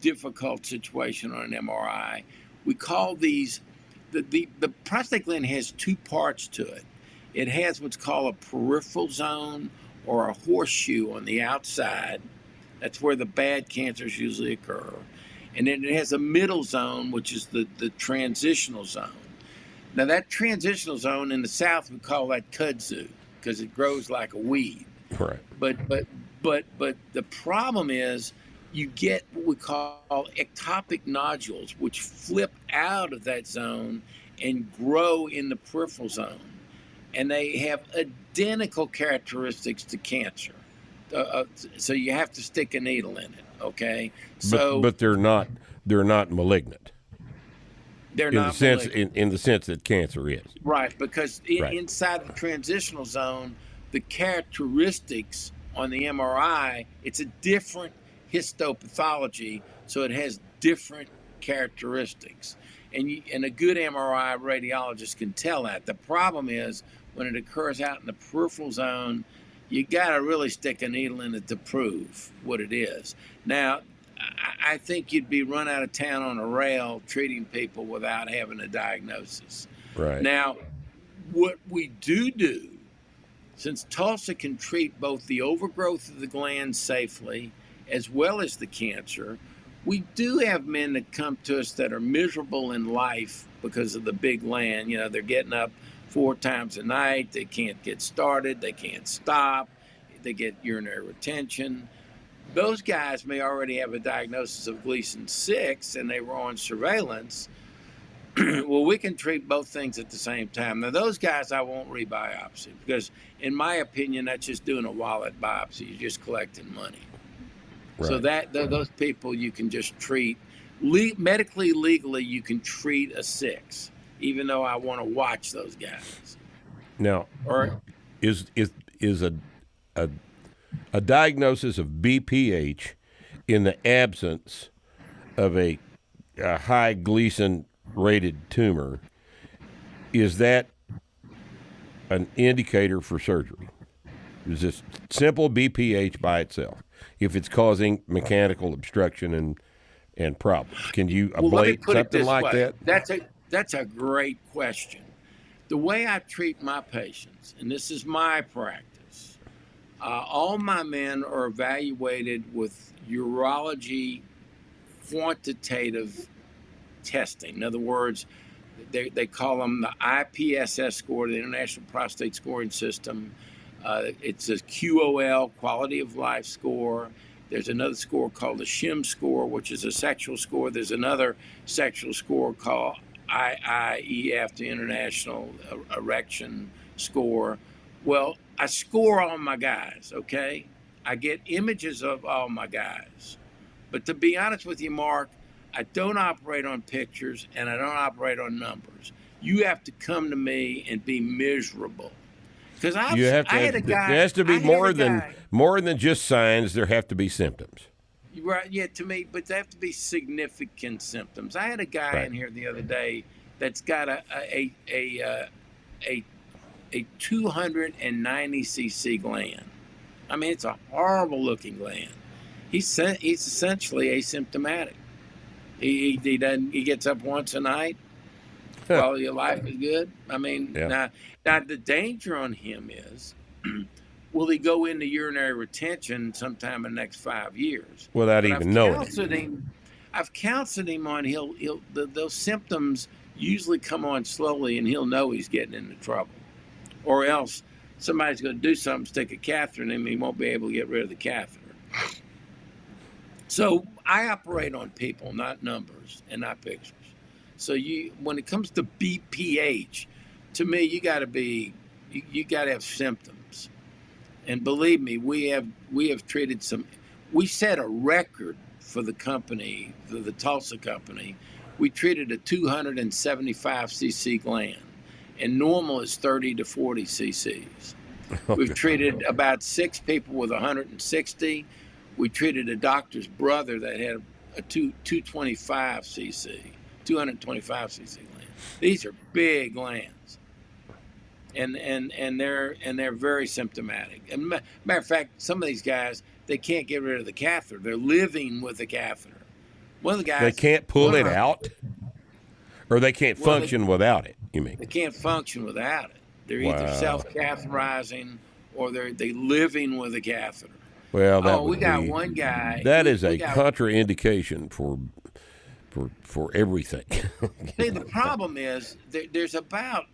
difficult situation on an MRI. We call these, the prostate gland has two parts to it. It has what's called a peripheral zone or a horseshoe on the outside. That's where the bad cancers usually occur. And then it has a middle zone, which is the transitional zone. Now, that transitional zone in the South, we call that kudzu because it grows like a weed. Right. But the problem is you get what we call ectopic nodules, which flip out of that zone and grow in the peripheral zone. And they have identical characteristics to cancer. So you have to stick a needle in it, okay? So, but they're not malignant. They're not malignant. In the sense that cancer is. Right, because inside the transitional zone, the characteristics on the MRI, it's a different histopathology, so it has different characteristics. And a good MRI radiologist can tell that. The problem is when it occurs out in the peripheral zone, you got to really stick a needle in it to prove what it is. Now, I think you'd be run out of town on a rail treating people without having a diagnosis. Right. Now, what we do, since Tulsa can treat both the overgrowth of the gland safely as well as the cancer, we do have men that come to us that are miserable in life because of the big gland. You know, they're getting up 4 times a night, they can't get started, they can't stop, they get urinary retention. Those guys may already have a diagnosis of Gleason 6 and they were on surveillance. Well, we can treat both things at the same time. Now, those guys I won't rebiopsy because, in my opinion, that's just doing a wallet biopsy. You're just collecting money. Right. So those people you can just treat. Medically, legally, you can treat a 6, even though I want to watch those guys. Now, is a diagnosis of BPH in the absence of a high Gleason rated tumor, is that an indicator for surgery? Is this simple BPH by itself if it's causing mechanical obstruction and problems? Can you ablate something like that? That's a great question. The way I treat my patients, and this is my practice, all my men are evaluated with urology quantitative testing. In other words, they call them the IPSS score, the International Prostate Scoring System. It's a QOL, quality of life score. There's another score called the SHIM score, which is a sexual score. There's another sexual score called IIEF, the International Erection Score. Well, I score all my guys, okay? I get images of all my guys. But to be honest with you, Mark, I don't operate on pictures and I don't operate on numbers. You have to come to me and be miserable. Because I had a guy. There has to be more than just signs. There have to be symptoms. Right? Yeah, to me, but they have to be significant symptoms. I had a guy in here the other day that's got a 290 cc gland. I mean, it's a horrible looking gland. He's essentially asymptomatic. He gets up once a night. Quality of life is good. I mean, now the danger on him is, will he go into urinary retention sometime in the next 5 years? Without even knowing. I've counseled him on those symptoms usually come on slowly, and he'll know he's getting into trouble, or else somebody's going to do something, stick a catheter in him, and he won't be able to get rid of the catheter. So I operate on people, not numbers and not pictures. So when it comes to BPH, to me, you got to have symptoms. And believe me, we have treated some. We set a record for the company, for the Tulsa company. We treated a 275 cc gland, and normal is 30 to 40 cc's. We've treated about 6 people with 160. We treated a doctor's brother that had a 225 cc, 225 cc gland. These are big glands, and they're very symptomatic. And matter of fact, some of these guys, they can't get rid of the catheter. They're living with the catheter. One of the guys, they can't pull it out, or they can't function without it. You mean they can't function without it? They're Wow. either self-catheterizing or they're living with a catheter. Well, that we got one guy. That is a contraindication for everything. See, the problem is there's about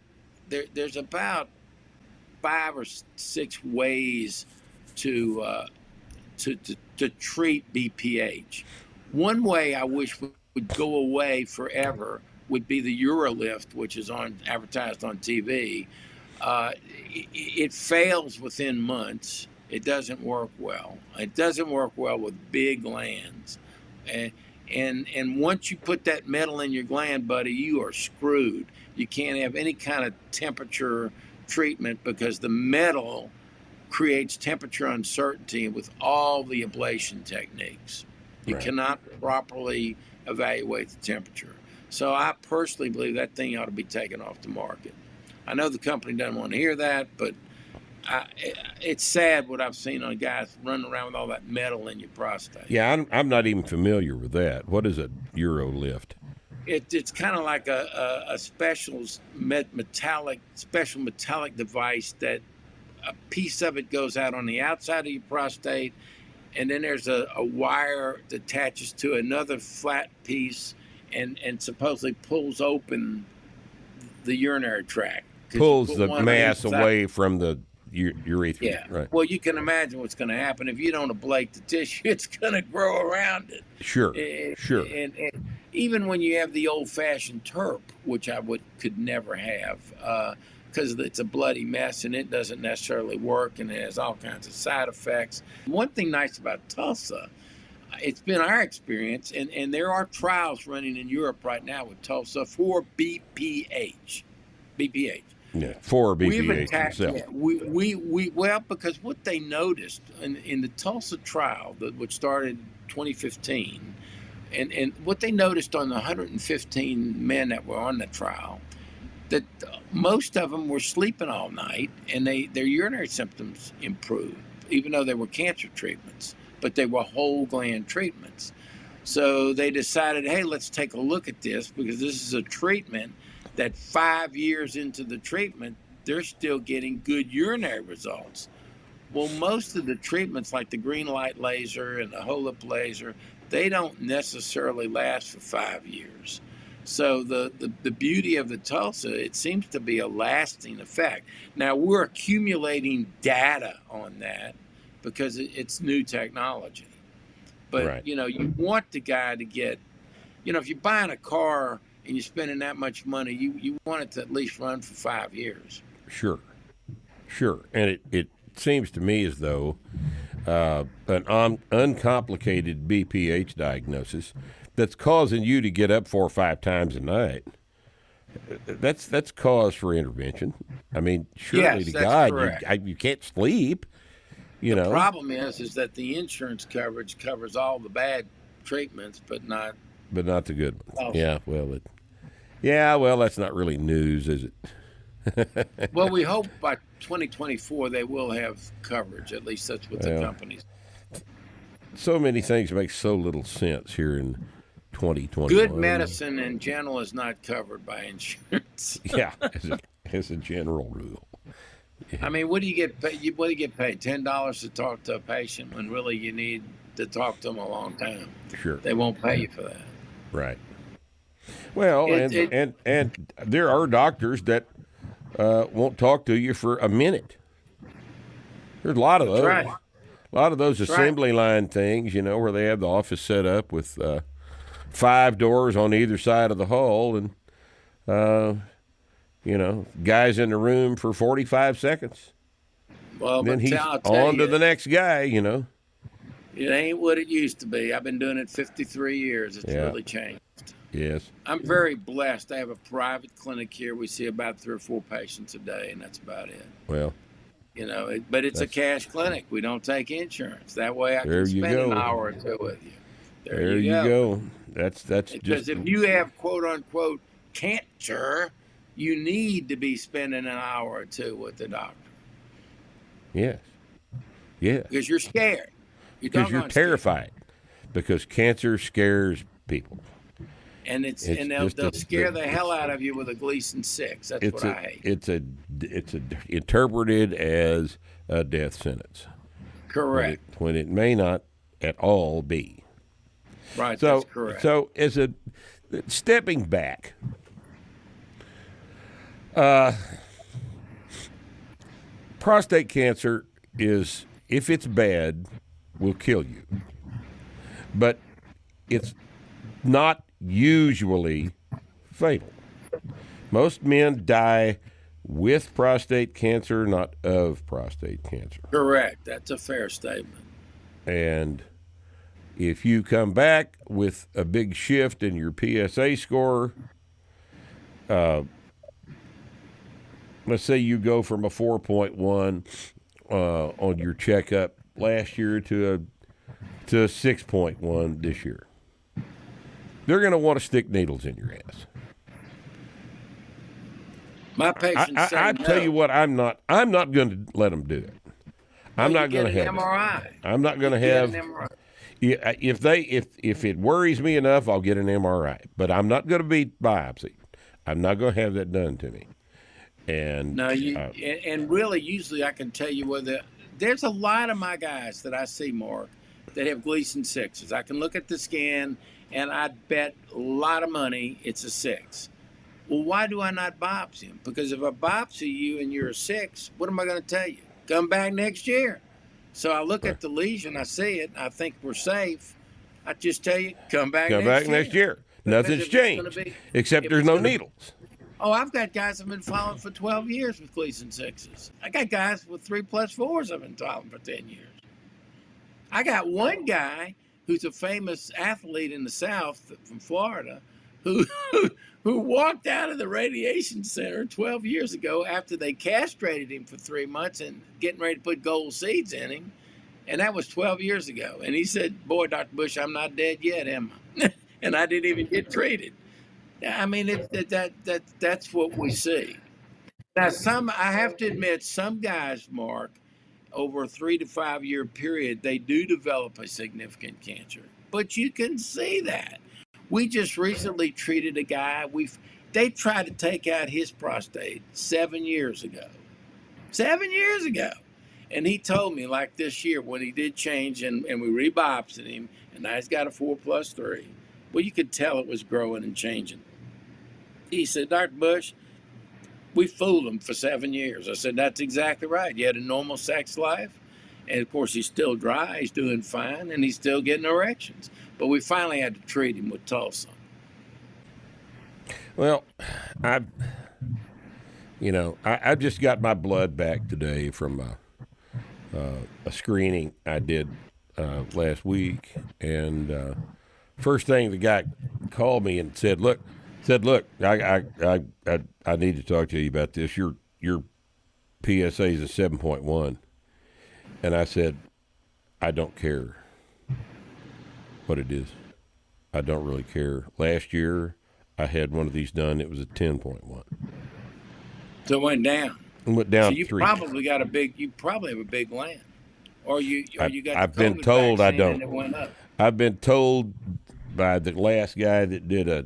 5 or 6 ways to treat BPH. One way I wish would go away forever would be the UroLift, which is advertised on TV. It fails within months. It doesn't work well. It doesn't work well with big glands. And once you put that metal in your gland, buddy, you are screwed. You can't have any kind of temperature treatment because the metal creates temperature uncertainty with all the ablation techniques. You cannot properly evaluate the temperature. So I personally believe that thing ought to be taken off the market. I know the company doesn't want to hear that, but it's sad what I've seen on guys running around with all that metal in your prostate. Yeah, I'm not even familiar with that. What is a UroLift? It's kind of like a special metallic device that a piece of it goes out on the outside of your prostate, and then there's a wire that attaches to another flat piece and supposedly pulls open the urinary tract. Pulls the mass away from the urethra. Yeah. Right. Well, you can imagine what's going to happen. If you don't ablate the tissue, it's going to grow around it. Sure. Sure. And even when you have the old-fashioned TURP, which I could never have, because it's a bloody mess and it doesn't necessarily work and it has all kinds of side effects. One thing nice about Tulsa, it's been our experience, and there are trials running in Europe right now with Tulsa for BPH. Yeah, for BPH itself. Yeah, well, because what they noticed in the Tulsa trial, which started 2015, and what they noticed on the 115 men that were on the trial, that most of them were sleeping all night, and their urinary symptoms improved, even though they were cancer treatments, but they were whole gland treatments. So they decided, hey, let's take a look at this, because this is a treatment that 5 years into the treatment, they're still getting good urinary results. Well, most of the treatments like the green light laser and the HOLIP laser, they don't necessarily last for 5 years. So the beauty of the Tulsa, it seems to be a lasting effect. Now, we're accumulating data on that because it's new technology. But, you want the guy to get, if you're buying a car and you're spending that much money, you want it to at least run for 5 years. Sure. And it seems to me as though an uncomplicated BPH diagnosis that's causing you to get up 4 or 5 times a night, that's cause for intervention. I mean, surely to God, you can't sleep. The problem is that the insurance coverage covers all the bad treatments, but not the good ones. Also. Well, that's not really news, is it? Well, we hope by 2024 they will have coverage. At least that's what the companies. So many things make so little sense here in 2021. Good medicine in general is not covered by insurance. Yeah, as a general rule. Yeah. I mean, what do you get paid? What do you get paid? $10 to talk to a patient when really you need to talk to them a long time. Sure. They won't pay you for that. Right. Well, and there are doctors that won't talk to you for a minute. There's a lot of those. Right. A A lot of those That's assembly line things, where they have the office set up with 5 doors on either side of the hall, and guys in the room for 45 seconds. Well, Then but he's I'll tell on to you, the next guy, it ain't what it used to be. I've been doing it 53 years. It's Yeah. really changed. Yes. I'm very blessed. I have a private clinic here. We see about 3 or 4 patients a day, and that's about it. Well, But it's a cash clinic. We don't take insurance. That way I There can you spend go. an hour or two with you. there you go. That's Because just if you have quote unquote cancer, you need to be spending an hour or two with the doctor yes. Yeah. because you're scared. Because you're doggone scared. terrified. Because cancer scares people. And they'll scare the hell out of you with a Gleason 6. That's what I hate. It's interpreted as a death sentence. Correct. When it may not at all be. Right. So, that's correct. So stepping back, prostate cancer is, if it's bad, will kill you. But it's not usually fatal. Most men die with prostate cancer, not of prostate cancer. Correct. That's a fair statement. And if you come back with a big shift in your PSA score, let's say you go from a 4.1 on your checkup last year to a 6.1 this year, they're going to want to stick needles in your ass. My patients say I no. tell you what, I'm not going to let them do it. I'm not going to have MRI. it. I'm not going to have. If it worries me enough, I'll get an MRI. But I'm not going to be biopsied. I'm not going to have that done to me. And no, and really, usually I can tell you whether there's a lot of my guys that I see, Mark, that have Gleason 6s. I can look at the scan, and I'd bet a lot of money it's a 6. Well, why do I not biopsy them? Because if I biopsy you and you're a 6, what am I going to tell you? Come back next year. So I look at the lesion, I see it, I think we're safe. I just tell you, come back next year. Nothing's changed, except there's no needles. Oh, I've got guys I've been following for 12 years with Gleason 6s. I got guys with 3+4s I've been following for 10 years. I got one guy who's a famous athlete in the South from Florida who walked out of the radiation center 12 years ago after they castrated him for 3 months and getting ready to put gold seeds in him. And that was 12 years ago. And he said, boy, Dr. Busch, I'm not dead yet, am I? And I didn't even get treated. I mean, that's what we see. Now, I have to admit, some guys, Mark, over a 3 to 5 year period, they do develop a significant cancer. But you can see that. We just recently treated a guy. They tried to take out his prostate 7 years ago. 7 years ago. And he told me, like this year, when he did change and we re-biopsied him, and now he's got a 4+3. Well, you could tell it was growing and changing. He said, Dr. Busch, we fooled him for 7 years. I said, that's exactly right. You had a normal sex life. And of course, he's still dry, he's doing fine, and he's still getting erections. But we finally had to treat him with Tulsa. Well, I've just got my blood back today from a screening I did last week, and first thing the guy called me and said, "Look, I need to talk to you about this. Your PSA is a 7.1," and I said, "I don't care what it is. I don't really care. Last year, I had one of these done. It was a 10.1. So it went down. It went down. So you 3. probably got you probably have a big gland, or you got. I've the been COVID told I vaccine don't. and it went up. I've been told by the last guy that did a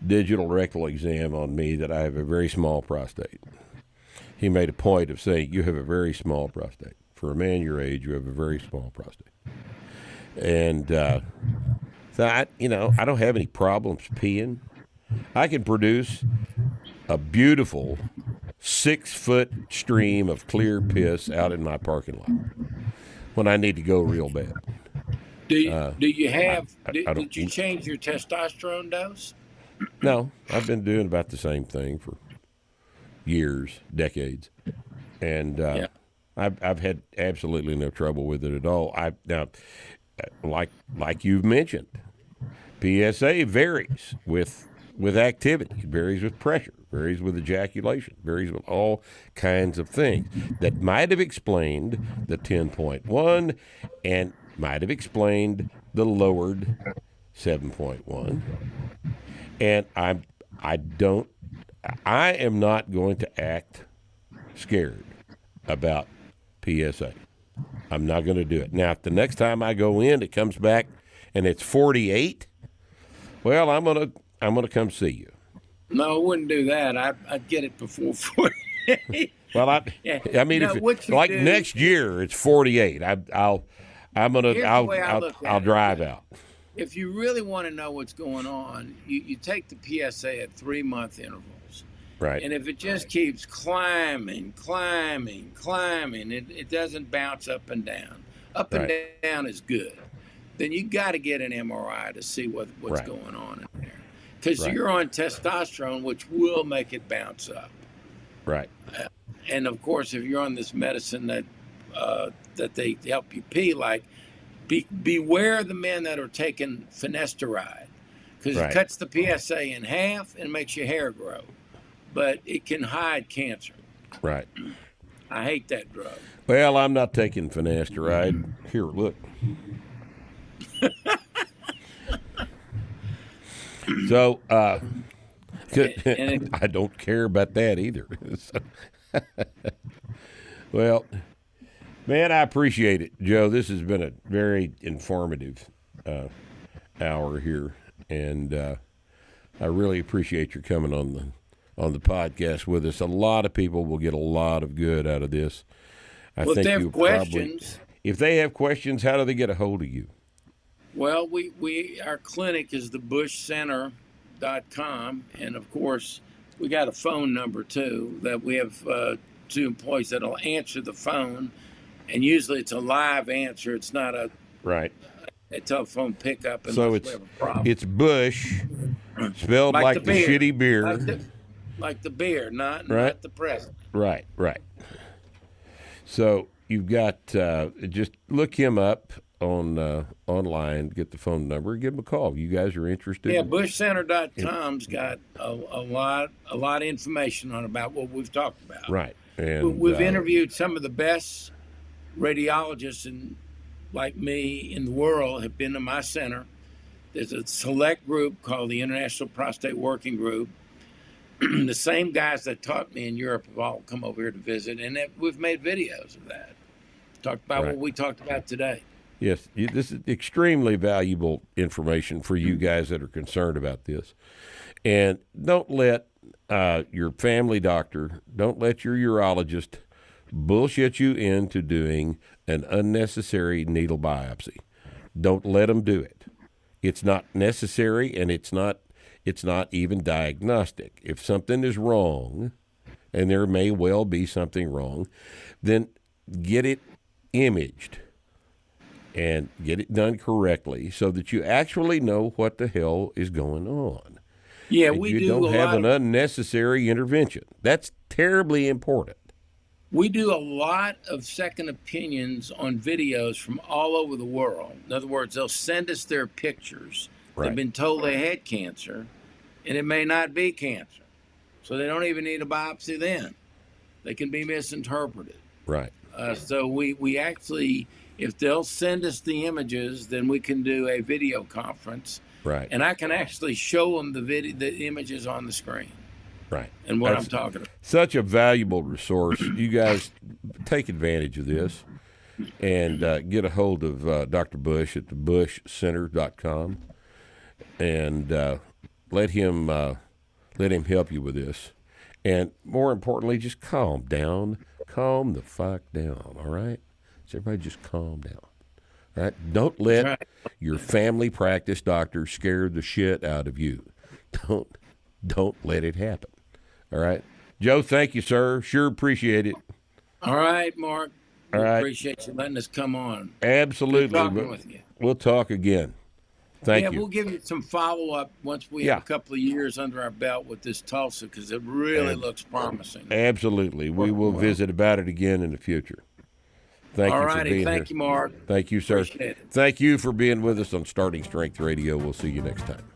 digital rectal exam on me that I have a very small prostate. He made a point of saying, you have a very small prostate. For a man your age, you have a very small prostate. And so I don't have any problems peeing. I can produce a beautiful 6-foot stream of clear piss out in my parking lot. when I need to go real bad. Do you have? I don't. Did you change your testosterone dose? No, I've been doing about the same thing for years, decades, and Yeah. I've had absolutely no trouble with it at all. Like you've mentioned, PSA varies with activity, it varies with pressure, varies with ejaculation, varies with all kinds of things that might have explained the 10.1 and might have explained the lowered 7.1. And I am not going to act scared about PSA. I'm not going to do it. Now, if the next time I go in, it comes back and it's 48, well, I'm gonna come see you. No, I wouldn't do that. I'd get it before 48. Well, Yeah. I mean, No, what if you like do- next year it's 48, I'll the way I look at it. drive out. If you really want to know what's going on, you take the PSA at 3-month intervals. Right. And if it just keeps climbing, it doesn't bounce up and down. Up and Right. down is good. Then you got to get an MRI to see what's Right. going on in there. Because Right. you're on testosterone, which will make it bounce up. Right. And of course, if you're on this medicine that they help you pee, like beware the men that are taking finasteride, because Right. it cuts the PSA in half and makes your hair grow, but it can hide cancer. Right. I hate that drug. Well, I'm not taking finasteride. Here, look. So, I don't care about that either. Well, man, I appreciate it, Joe. This has been a very informative hour here, and I really appreciate your coming on the podcast with us. A lot of people will get a lot of good out of this. Well, if they have questions, if they have questions, how do they get a hold of you? well, our clinic is the BuschCenter.com, and of course, we got a phone number too that we have 2 employees that'll answer the phone, and usually it's a live answer. It's not a telephone pickup. So it's Busch, spelled like the shitty beer, like the beer, not the president. Right. So you've got just look him up on online, get the phone number, give him a call. You guys are interested? Yeah, BuschCenter.com's got a lot of information on about what we've talked about. Right. And we've interviewed some of the best radiologists like me in the world have been to my center. There's a select group called the International Prostate Working Group. The same guys that taught me in Europe have all come over here to visit, and we've made videos of that. Talked about what we talked about today. Yes, this is extremely valuable information for you guys that are concerned about this. And don't let your family doctor, don't let your urologist bullshit you into doing an unnecessary needle biopsy. Don't let them do it. It's not necessary, and it's not even diagnostic. If something is wrong, and there may well be something wrong, then get it imaged and get it done correctly so that you actually know what the hell is going on. Yeah, and you don't have an unnecessary intervention. That's terribly important. We do a lot of second opinions on videos from all over the world. In other words, they'll send us their pictures. Right. They've been told they had cancer, and it may not be cancer. So they don't even need a biopsy then. They can be misinterpreted. Right. So we actually, if they'll send us the images, then we can do a video conference. Right. And I can actually show them the images on the screen. Right. And what I'm talking about. Such a valuable resource. You guys take advantage of this and get a hold of Dr. Busch at the BuschCenter.com and let him help you with this. And more importantly, just calm down. Calm the fuck down, all right? So everybody just calm down. All right? Don't let your family practice doctor scare the shit out of you. Don't let it happen. All right? Joe, thank you, sir. Sure appreciate it. All right, Mark. All We right. appreciate you letting us come on. Absolutely. Good talking with you. We'll talk again. Thank you. We'll give you some follow-up once we have a couple of years under our belt with this Tulsa, because it really looks promising. Absolutely. We will visit about it again in the future. Thank you for being here. Thank you, Mark. Thank you, sir. Appreciate it. Thank you for being with us on Starting Strength Radio. We'll see you next time.